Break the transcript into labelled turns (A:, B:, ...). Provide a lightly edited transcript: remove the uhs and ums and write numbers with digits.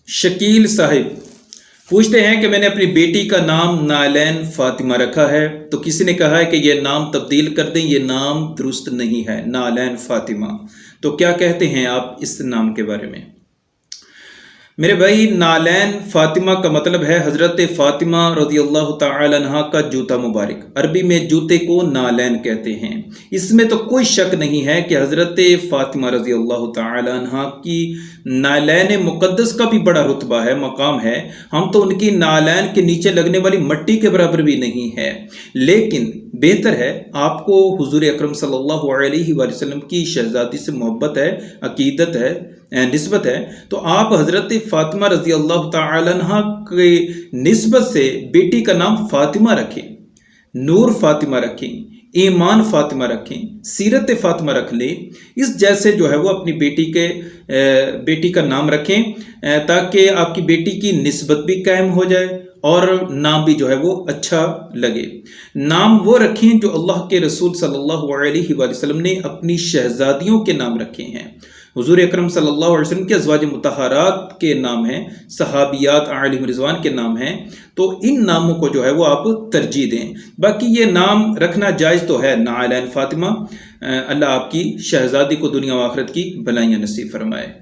A: शकील साहिब पूछते हैं कि मैंने अपनी बेटी का नाम नालैन फातिमा रखा है, तो किसी ने कहा है कि यह नाम तब्दील कर दें, यह नाम दुरुस्त नहीं है, नालैन फातिमा। तो क्या कहते हैं आप इस नाम के बारे में? मेरे भाई, नालैन फातिमा का मतलब है हज़रत फ़ातिमा रज़ी अल्लाह तआला अन्हा का जूता मुबारक। अरबी में जूते को नालैन कहते हैं। इसमें तो कोई शक नहीं है कि हज़रत फ़ातिमा रज़ी अल्लाह तआला अन्हा की नालैन मुक़द्दस का भी बड़ा रुतबा है, मकाम है। हम तो उनकी नालैन के नीचे लगने वाली मट्टी के बराबर भी नहीं है। लेकिन बेहतर है, आपको हुज़ूर अकरम सल्लल्लाहु अलैहि वसल्लम की शहज़ादी से मोहब्बत है, अकीदत है, निस्बत है, तो आप हज़रत फ़ातिमा रज़ी अल्लाह तआला अन्हा के निस्बत से बेटी का नाम फ़ातिमा रखें, नूर फ़ातिमा रखें, ईमान फ़ातिमा रखें, सीरत फ़ातिमा रख लें। इस जैसे जो है वो अपनी बेटी का नाम रखें, ताकि आपकी बेटी की निस्बत भी कायम हो जाए और नाम भी जो है वो अच्छा लगे। नाम वो रखें जो अल्लाह के रसूल सल्लल्लाहु अलैहि वसल्लम ने अपनी शहज़ादियों के नाम रखे हैं। हुज़ूर अकरम सल्लल्लाहु अलैहि वसल्लम के अज़वाज मुतहरात के नाम हैं, सहाबियात आलिम रिज़वान के नाम हैं। तो इन नामों को जो है वो आप तरजीह दें। बाकी ये नाम रखना जायज़ तो है, नालैन फातिमा। अल्लाह आपकी शहज़ादी को दुनिया व आखिरत की भलाइयाँ नसीब फरमाए।